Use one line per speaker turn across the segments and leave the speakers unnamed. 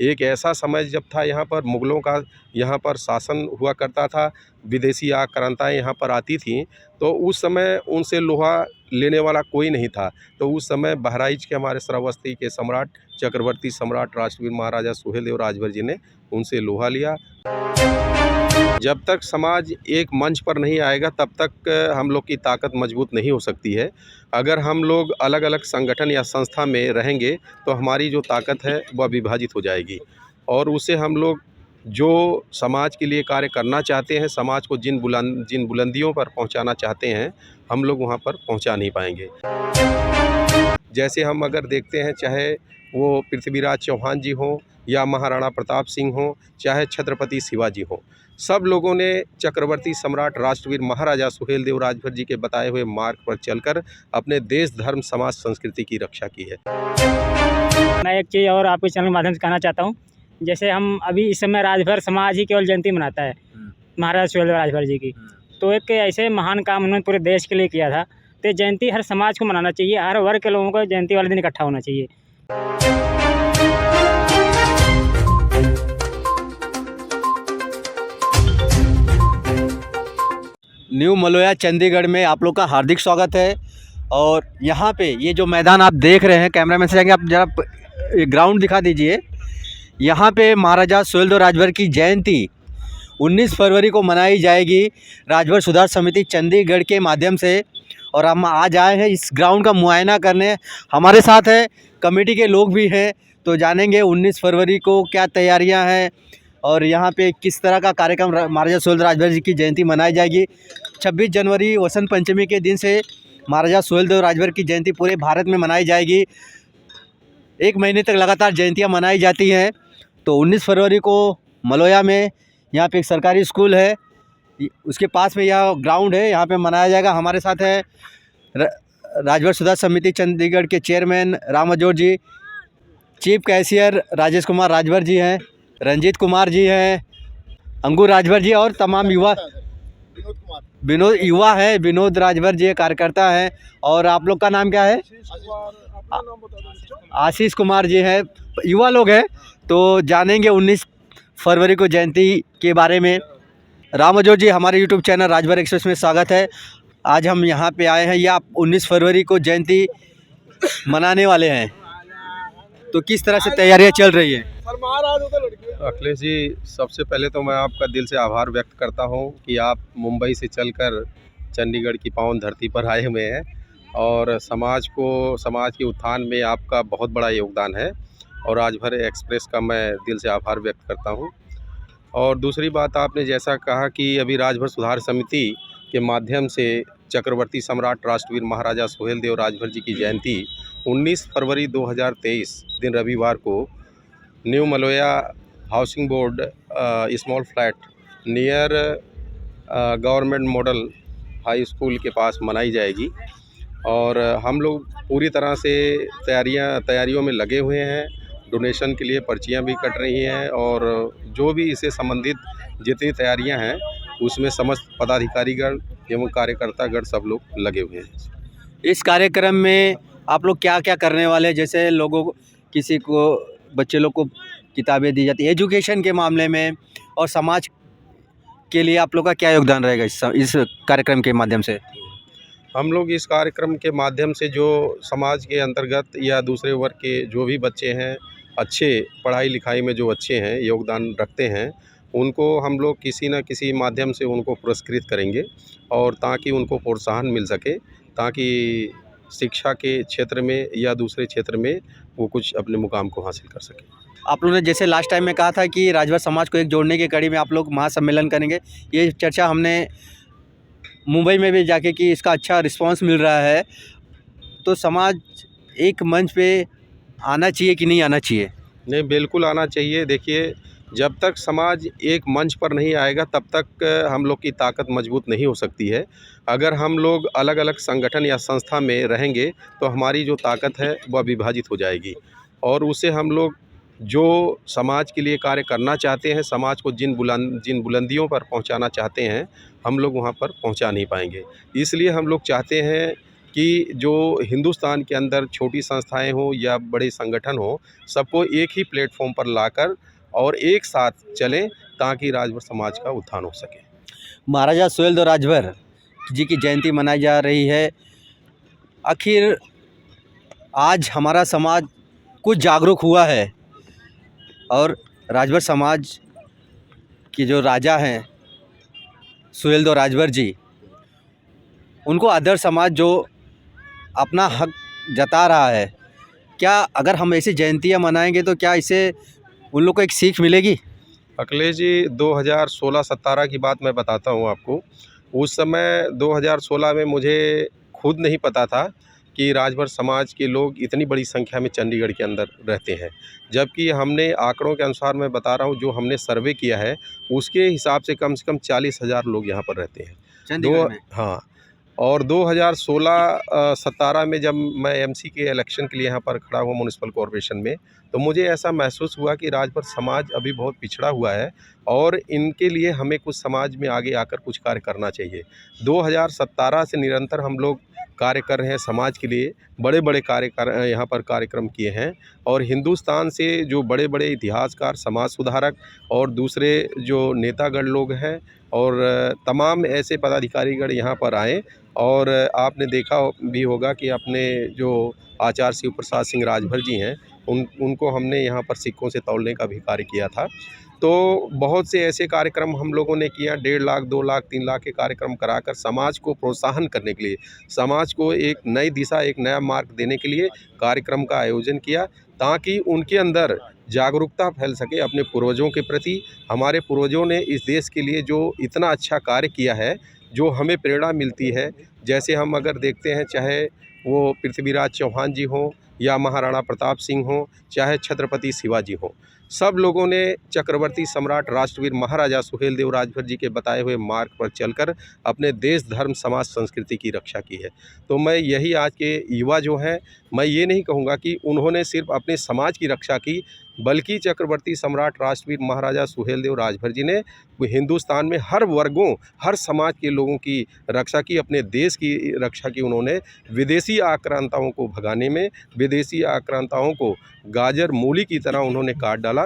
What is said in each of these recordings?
एक ऐसा समय जब था यहाँ पर मुग़लों का यहाँ पर शासन हुआ करता था, विदेशी आक्रांताएँ यहाँ पर आती थीं, तो उस समय उनसे लोहा लेने वाला कोई नहीं था। तो उस समय बहराइच के हमारे श्रावस्ती के सम्राट, चक्रवर्ती सम्राट राष्ट्रवीर महाराजा सुहेलदेव राजभर जी ने उनसे लोहा लिया। जब तक समाज एक मंच पर नहीं आएगा तब तक हम लोग की ताकत मजबूत नहीं हो सकती है। अगर हम लोग अलग-अलग संगठन या संस्था में रहेंगे तो हमारी जो ताकत है वह विभाजित हो जाएगी और उससे हम लोग जो समाज के लिए कार्य करना चाहते हैं, समाज को जिन बुलंदियों पर पहुंचाना चाहते हैं, हम लोग वहां पर पहुंचा नहीं पाएंगे। जैसे हम अगर देखते हैं, चाहे वो पृथ्वीराज चौहान जी हों या महाराणा प्रताप सिंह हों, चाहे छत्रपति शिवाजी हों, सब लोगों ने चक्रवर्ती सम्राट राष्ट्रवीर महाराजा सुहेलदेव राजभर जी के बताए हुए मार्ग पर चलकर अपने देश, धर्म, समाज, संस्कृति की रक्षा की है।
मैं एक चीज़ और आपके चैनल के माध्यम से कहना चाहता हूँ, जैसे हम अभी इस समय राजभर समाज ही केवल जयंती मनाता है महाराजा सुहेलदेव राजभर जी की, तो एक ऐसे महान काम उन्होंने पूरे देश के लिए किया था। तो जयंती हर समाज को मनाना चाहिए, हर वर्ग के लोगों को जयंती वाले दिन इकट्ठा होना चाहिए।
न्यू मलोया चंडीगढ़ में आप लोग का हार्दिक स्वागत है। और यहाँ पे ये जो मैदान आप देख रहे हैं, कैमरामैन से जाएंगे आप जरा ग्राउंड दिखा दीजिए। यहाँ पे महाराजा सुहेलदेव राजभर की जयंती 19 फरवरी को मनाई जाएगी राजभर सुधार समिति चंडीगढ़ के माध्यम से। और हम आज आए हैं इस ग्राउंड का मुआयना करने। हमारे साथ है कमेटी के लोग भी हैं, तो जानेंगे 19 फरवरी को क्या तैयारियां हैं और यहाँ पे किस तरह का कार्यक्रम महाराजा सुहेलदेव राजभर जी की जयंती मनाई जाएगी। 26 जनवरी वसंत पंचमी के दिन से महाराजा सुहेलदेव राजभर की जयंती पूरे भारत में मनाई जाएगी। 1 महीने तक लगातार जयंतियाँ मनाई जाती हैं। तो 19 फरवरी को मलोया में यहाँ पे एक सरकारी स्कूल है, उसके पास में यह ग्राउंड है, यहाँ पे मनाया जाएगा। हमारे साथ है राजभर सुधार समिति चंडीगढ़ के चेयरमैन राम अजोर जी, चीफ कैशियर राजेश कुमार राजभर जी हैं, रंजीत कुमार जी हैं, अंकुर राजभर जी और तमाम युवा विनोद राजभर जी कार्यकर्ता हैं। और आप लोग का नाम क्या है? आशीष कुमार जी हैं, युवा लोग हैं। तो जानेंगे 19 फरवरी को जयंती के बारे में। राम अजोर जी, हमारे यूट्यूब चैनल राजभर एक्सप्रेस में स्वागत है। आज हम यहाँ पे आए हैं, ये आप 19 फरवरी को जयंती मनाने वाले हैं, तो किस तरह से तैयारियाँ चल रही हैं?
अखिलेश जी, सबसे पहले तो मैं आपका दिल से आभार व्यक्त करता हूं कि आप मुंबई से चलकर चंडीगढ़ की पावन धरती पर आए हुए हैं और समाज के उत्थान में आपका बहुत बड़ा योगदान है और राजभर एक्सप्रेस का मैं दिल से आभार व्यक्त करता हूं। और दूसरी बात, आपने जैसा कहा कि अभी राजभर सुधार समिति के माध्यम से चक्रवर्ती सम्राट राष्ट्रवीर महाराजा सुहेलदेव राजभर जी की जयंती 19 फरवरी 2023 दिन रविवार को new Maloya housing board small flat near government model high school के पास मनाई जाएगी। और हम लोग पूरी तरह से तैयारियों में लगे हुए हैं। डोनेशन के लिए पर्चियां भी कट रही हैं और जो भी इससे संबंधित जितनी तैयारियां हैं उसमें समस्त पदाधिकारीगण एवं कार्यकर्तागण सब लोग लगे हुए हैं।
इस कार्यक्रम में आप लोग क्या क्या करने वाले हैं? जैसे लोगों को, किसी को, बच्चे लोग को किताबें दी जाती है एजुकेशन के मामले में, और समाज के लिए आप लोग का क्या योगदान रहेगा इस कार्यक्रम के माध्यम से?
हम लोग इस कार्यक्रम के माध्यम से जो समाज के अंतर्गत या दूसरे वर्ग के जो भी बच्चे हैं, अच्छे पढ़ाई लिखाई में जो अच्छे हैं, योगदान रखते हैं, उनको हम लोग किसी न किसी माध्यम से उनको पुरस्कृत करेंगे और ताकि उनको प्रोत्साहन मिल सके, ताकि शिक्षा के क्षेत्र में या दूसरे क्षेत्र में वो कुछ अपने मुकाम को हासिल कर सके।
आप लोगों ने जैसे लास्ट टाइम में कहा था कि राजभर समाज को एक जोड़ने की कड़ी में आप लोग महासम्मेलन करेंगे, ये चर्चा हमने मुंबई में भी जाके की, इसका अच्छा रिस्पांस मिल रहा है। तो समाज एक मंच पे आना चाहिए कि नहीं आना चाहिए?
नहीं, बिल्कुल आना चाहिए। देखिए, जब तक समाज एक मंच पर नहीं आएगा तब तक हम लोग की ताकत मजबूत नहीं हो सकती है। अगर हम लोग अलग अलग संगठन या संस्था में रहेंगे तो हमारी जो ताकत है वह विभाजित हो जाएगी और उससे हम लोग जो समाज के लिए कार्य करना चाहते हैं, समाज को जिन बुलंदियों पर पहुंचाना चाहते हैं, हम लोग वहां पर पहुंचा नहीं पाएंगे। इसलिए हम लोग चाहते हैं कि जो हिंदुस्तान के अंदर छोटी संस्थाएं हों या बड़े संगठन हों, सबको एक ही प्लेटफॉर्म पर लाकर और एक साथ चलें ताकि राजभर समाज का उत्थान हो सके।
महाराजा सुहेलदेव राजभर जी की जयंती मनाई जा रही है। आखिर आज हमारा समाज कुछ जागरूक हुआ है और राजभर समाज के जो राजा हैं सुहेलदेव राजभर जी, उनको अदर समाज जो अपना हक जता रहा है, क्या अगर हम ऐसी जयंतियाँ मनाएंगे तो क्या इससे उन लोग को एक सीख मिलेगी?
अखिलेश जी, 2016-17 की बात मैं बताता हूँ आपको। उस समय 2016 में मुझे खुद नहीं पता था कि राजभर समाज के लोग इतनी बड़ी संख्या में चंडीगढ़ के अंदर रहते हैं। जबकि हमने आंकड़ों के अनुसार मैं बता रहा हूँ, जो हमने सर्वे किया है उसके हिसाब से कम 40,000 लोग यहाँ पर रहते हैं।
चंडीगढ़ में?
हाँ। और 2016-17 में जब मैं एमसी के इलेक्शन के लिए यहाँ पर खड़ा हुआ म्युनिसिपल कॉरपोरेशन में, तो मुझे ऐसा महसूस हुआ कि राजभर समाज अभी बहुत पिछड़ा हुआ है और इनके लिए हमें कुछ समाज में आगे आकर कुछ कार्य करना चाहिए। 2017 से निरंतर हम लोग कार्य कर रहे हैं समाज के लिए, बड़े बड़े यहाँ पर कार्यक्रम किए हैं और हिंदुस्तान से जो बड़े बड़े इतिहासकार, समाज सुधारक और दूसरे जो नेतागण लोग हैं और तमाम ऐसे पदाधिकारीगण यहाँ पर आए। और आपने देखा भी होगा कि अपने जो आचार्य शिव प्रसाद सिंह राजभर जी हैं, उनको हमने यहाँ पर सिक्कों से तौलने का भी कार्य किया था। तो बहुत से ऐसे कार्यक्रम हम लोगों ने किया, 1.5 लाख, 2 लाख, 3 लाख के कार्यक्रम कराकर समाज को प्रोत्साहन करने के लिए, समाज को एक नई दिशा, एक नया मार्ग देने के लिए कार्यक्रम का आयोजन किया, ताकि उनके अंदर जागरूकता फैल सके अपने पूर्वजों के प्रति। हमारे पूर्वजों ने इस देश के लिए जो इतना अच्छा कार्य किया है, जो हमें प्रेरणा मिलती है। जैसे हम अगर देखते हैं, चाहे वो पृथ्वीराज चौहान जी हों या महाराणा प्रताप सिंह हों, चाहे छत्रपति शिवाजी हों, सब लोगों ने चक्रवर्ती सम्राट राष्ट्रवीर महाराजा सुहेलदेव राजभर जी के बताए हुए मार्ग पर चलकर अपने देश, धर्म, समाज, संस्कृति की रक्षा की है। तो मैं यही आज के युवा जो हैं, मैं ये नहीं कहूँगा कि उन्होंने सिर्फ अपने समाज की रक्षा की, बल्कि चक्रवर्ती सम्राट राष्ट्रवीर महाराजा सुहेलदेव राजभर जी ने हिंदुस्तान में हर वर्गों, हर समाज के लोगों की रक्षा की, अपने देश की रक्षा की। उन्होंने विदेशी आक्रांताओं को भगाने में, विदेशी आक्रांताओं को गाजर मूली की तरह उन्होंने काट डाला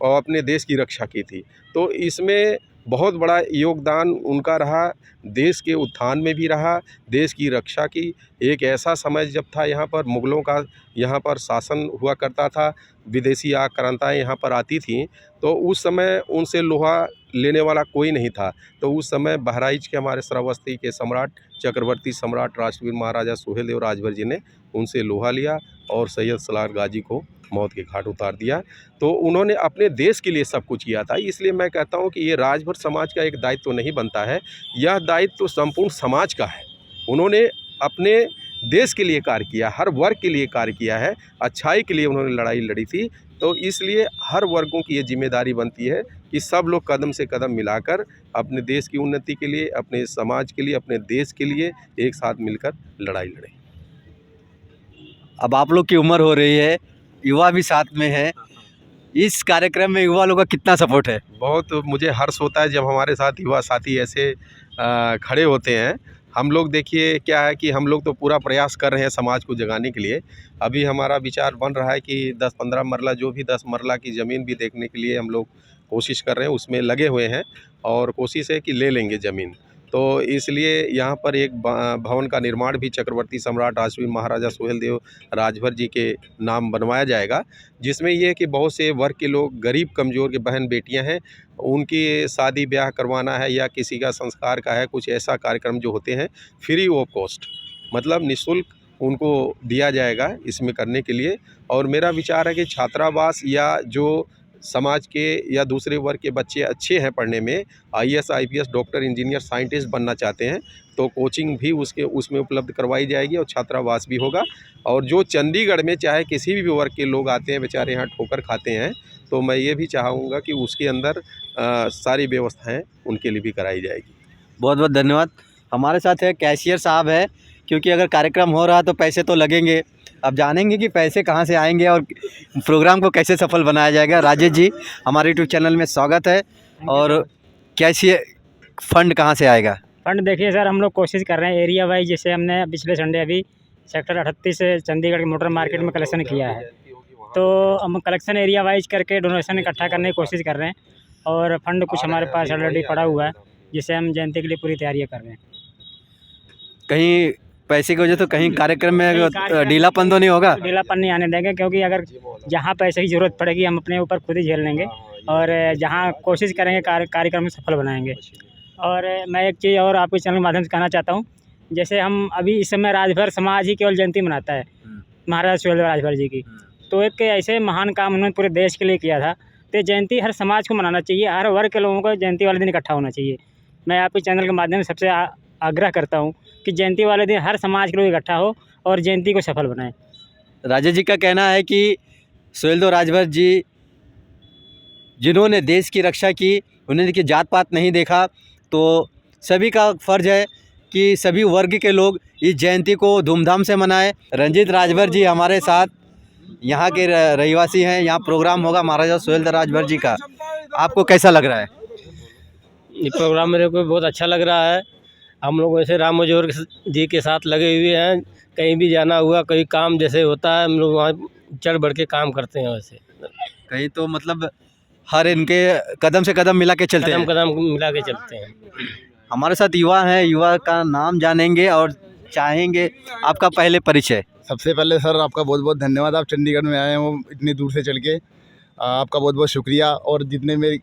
और अपने देश की रक्षा की थी। तो इसमें बहुत बड़ा योगदान उनका रहा, देश के उत्थान में भी रहा, देश की रक्षा की। एक ऐसा समय जब था यहाँ पर मुग़लों का यहाँ पर शासन हुआ करता था, विदेशी आक्रांताएँ यहाँ पर आती थीं, तो उस समय उनसे लोहा लेने वाला कोई नहीं था। तो उस समय बहराइच के हमारे श्रावस्ती के सम्राट, चक्रवर्ती सम्राट राष्ट्रवीर महाराजा सुहेलदेव राजभर जी ने उनसे लोहा लिया और सैयद सलार गाजी को मौत के घाट उतार दिया। तो उन्होंने अपने देश के लिए सब कुछ किया था। इसलिए मैं कहता हूँ कि ये राजभर समाज का एक दायित्व तो नहीं बनता है, यह दायित्व तो संपूर्ण समाज का है। उन्होंने अपने देश के लिए कार्य किया, हर वर्ग के लिए कार्य किया है, अच्छाई के लिए उन्होंने लड़ाई लड़ी थी। तो इसलिए हर वर्गों की ये जिम्मेदारी बनती है कि सब लोग कदम से कदम मिलाकर अपने देश की उन्नति के लिए, अपने समाज के लिए, अपने देश के लिए एक साथ मिलकर लड़ाई लड़ें।
अब आप लोग की उम्र हो रही है, युवा भी साथ में है, इस कार्यक्रम में युवा लोगों का कितना सपोर्ट है?
बहुत मुझे हर्ष होता है जब हमारे साथ युवा साथी ऐसे खड़े होते हैं। हम लोग देखिए क्या है कि हम लोग तो पूरा प्रयास कर रहे हैं समाज को जगाने के लिए। अभी हमारा विचार बन रहा है कि 10-15 मरला, जो भी 10 मरला की ज़मीन भी देखने के लिए हम लोग कोशिश कर रहे हैं, उसमें लगे हुए हैं और कोशिश है कि ले लेंगे ज़मीन। तो इसलिए यहाँ पर एक भवन का निर्माण भी चक्रवर्ती सम्राट राष्ट्रवीर महाराजा सुहेलदेव राजभर जी के नाम बनवाया जाएगा, जिसमें ये है कि बहुत से वर्ग के लोग, गरीब कमज़ोर के बहन बेटियां हैं, उनकी शादी ब्याह करवाना है या किसी का संस्कार का है, कुछ ऐसा कार्यक्रम जो होते हैं फ्री ऑफ कॉस्ट, मतलब निःशुल्क उनको दिया जाएगा इसमें करने के लिए। और मेरा विचार है कि छात्रावास या जो समाज के या दूसरे वर्ग के बच्चे अच्छे हैं पढ़ने में, IAS, IPS, doctor, engineer, scientist बनना चाहते हैं, तो कोचिंग भी उसमें उपलब्ध करवाई जाएगी और छात्रावास भी होगा। और जो चंडीगढ़ में चाहे किसी भी वर्ग के लोग आते हैं, बेचारे यहाँ ठोकर खाते हैं, तो मैं ये भी चाहूँगा कि उसके अंदर सारी व्यवस्थाएँ उनके लिए भी कराई जाएगी।
बहुत बहुत धन्यवाद। हमारे साथ है कैशियर साहब है, क्योंकि अगर कार्यक्रम हो रहा तो पैसे तो लगेंगे। अब जानेंगे कि पैसे कहाँ से आएंगे और प्रोग्राम को कैसे सफल बनाया जाएगा। राजेश जी, हमारे यूट्यूब चैनल में स्वागत है। और कैशियर फंड कहाँ से आएगा?
फंड देखिए सर, हम लोग कोशिश कर रहे हैं एरिया वाइज। जैसे हमने पिछले संडे अभी सेक्टर 38 से चंडीगढ़ के मोटर मार्केट में कलेक्शन किया है, तो हम कलेक्शन एरिया वाइज करके डोनेशन इकट्ठा करने की कोशिश कर रहे हैं और फंड कुछ हमारे पास ऑलरेडी पड़ा हुआ है, जिससे हम जयंती के लिए पूरी तैयारियां कर रहे हैं।
कहीं पैसे की वजह तो कहीं कार्यक्रम में ढीलापन तो नहीं होगा?
ढीलापन नहीं आने देंगे, क्योंकि अगर जहाँ पैसे की ज़रूरत पड़ेगी हम अपने ऊपर खुद ही झेल लेंगे और जहाँ कोशिश करेंगे कार्यक्रम सफल बनाएंगे। और मैं एक चीज़ और आपके चैनल के माध्यम से कहना चाहता हूँ, जैसे हम अभी इस समय राजभर समाज ही केवल जयंती मनाता है महाराजा सुहेलदेव राजभर जी की, तो एक ऐसे महान काम उन्होंने पूरे देश के लिए किया था, तो जयंती हर समाज को मनाना चाहिए, हर वर्ग के लोगों को जयंती वाले दिन इकट्ठा होना चाहिए। मैं आपके चैनल के माध्यम से सबसे आग्रह करता हूँ कि जयंती वाले दिन हर समाज के लोग इकट्ठा हो और जयंती को सफल बनाएं।
राजेश जी का कहना है कि सुहेलदेव राजभर जी जिन्होंने देश की रक्षा की, उन्होंने देखिए जात पात नहीं देखा, तो सभी का फ़र्ज़ है कि सभी वर्ग के लोग इस जयंती को धूमधाम से मनाएं। रंजीत राजभर जी हमारे साथ यहाँ के रहवासी हैं। यहाँ प्रोग्राम होगा महाराजा सुहेलदेव राजभर जी का, आपको कैसा लग रहा है?
ये प्रोग्राम मेरे को बहुत अच्छा लग रहा है। हम लोग वैसे राम मजोर जी के साथ लगे हुए हैं, कहीं भी जाना हुआ, कोई काम जैसे होता है हम लोग वहाँ चढ़ बढ़ के काम करते हैं। वैसे
कहीं तो मतलब हर इनके कदम से कदम मिला के चलते हैं,
कदम मिला के चलते हैं।
हमारे साथ युवा हैं, युवा का नाम जानेंगे और चाहेंगे आपका पहले परिचय।
सबसे पहले सर आपका बहुत बहुत धन्यवाद, आप चंडीगढ़ में आए हो इतनी दूर से चल के, आपका बहुत बहुत शुक्रिया। और जितने मेरे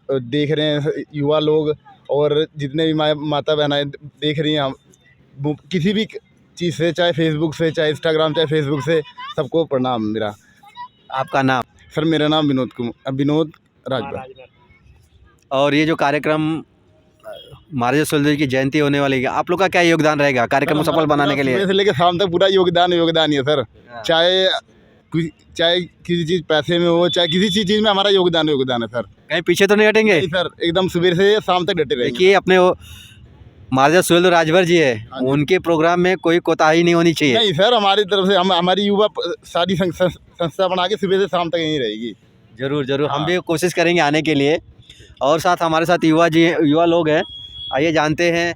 देख रहे हैं युवा लोग और जितने भी माता बहनाएँ देख रही हैं, हम किसी भी चीज़ से, चाहे फेसबुक से, चाहे इंस्टाग्राम, चाहे फेसबुक से, सबको प्रणाम मेरा।
आपका नाम?
सर मेरा नाम विनोद राजभर।
और ये जो कार्यक्रम महाराजा सुहेलदेव की जयंती होने वाली है, आप लोग का क्या योगदान रहेगा कार्यक्रम को सफल बनाने के लिए?
सुबह से लेकर शाम तक पूरा योगदान ही है सर। चाहे किसी चीज़ पैसे में हो, चाहे किसी चीज़ में हमारा योगदान है सर।
कहीं पीछे तो नहीं हटेंगे?
नहीं सर, एकदम सुबह से शाम तक डटे रहेंगे।
देखिए अपने महाराजा सुहेलदेव राजभर जी है, उनके प्रोग्राम में कोई कोताही नहीं होनी चाहिए।
नहीं सर, हमारी तरफ से हमारी युवा सारी संस्था बना के सुबह से शाम तक यहीं रहेगी।
जरूर जरूर, हम भी कोशिश करेंगे आने के लिए। और साथ हमारे साथ युवा लोग हैं, आइए जानते हैं,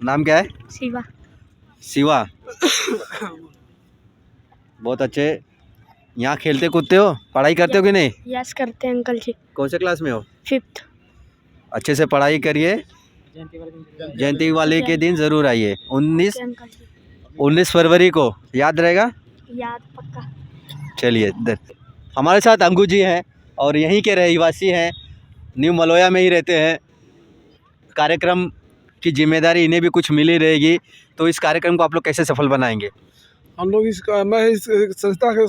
नाम क्या है? शिवा। बहुत अच्छे। यहाँ खेलते कूदते हो, पढ़ाई करते हो कि नहीं?
यस करते हैं अंकल जी।
कौन से क्लास में हो?
5th।
अच्छे से पढ़ाई करिए, जयंती वाले के दिन ज़रूर आइए। 19 फरवरी को याद रहेगा?
याद पक्का।
चलिए हमारे साथ अंगू जी हैं और यहीं के रहवासी हैं, न्यू मलोया में ही रहते हैं। कार्यक्रम की जिम्मेदारी इन्हें भी कुछ मिली रहेगी, तो इस कार्यक्रम को आप लोग कैसे सफल बनाएंगे?
हम लोग मैं इस संस्था के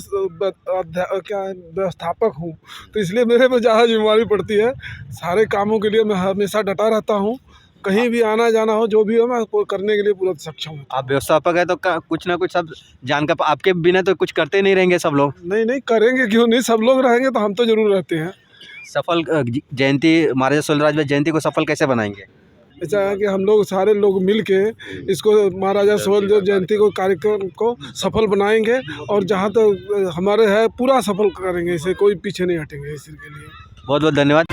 व्यवस्थापक हूँ, तो इसलिए मेरे पे ज़्यादा जिम्मेदारी पड़ती है। सारे कामों के लिए मैं हमेशा डटा रहता हूँ, कहीं भी आना जाना हो, जो भी हो, मैं करने के लिए पूरा सक्षम हूँ।
आप व्यवस्थापक है तो कुछ ना कुछ सब जानकर, आपके बिना तो कुछ करते नहीं रहेंगे सब लोग?
नहीं करेंगे, क्यों नहीं, सब लोग रहेंगे तो हम तो जरूर रहते हैं।
सफल जयंती महाराजा सुहेलदेव राजभर जयंती को सफल कैसे बनाएंगे?
ऐसा है कि हम लोग सारे लोग मिल के इसको महाराजा सुहेलदेव जयंती को कार्यक्रम को सफल बनाएंगे और जहाँ तक हमारे है पूरा सफल करेंगे, इसे कोई पीछे नहीं हटेंगे। इसके लिए
बहुत बहुत धन्यवाद।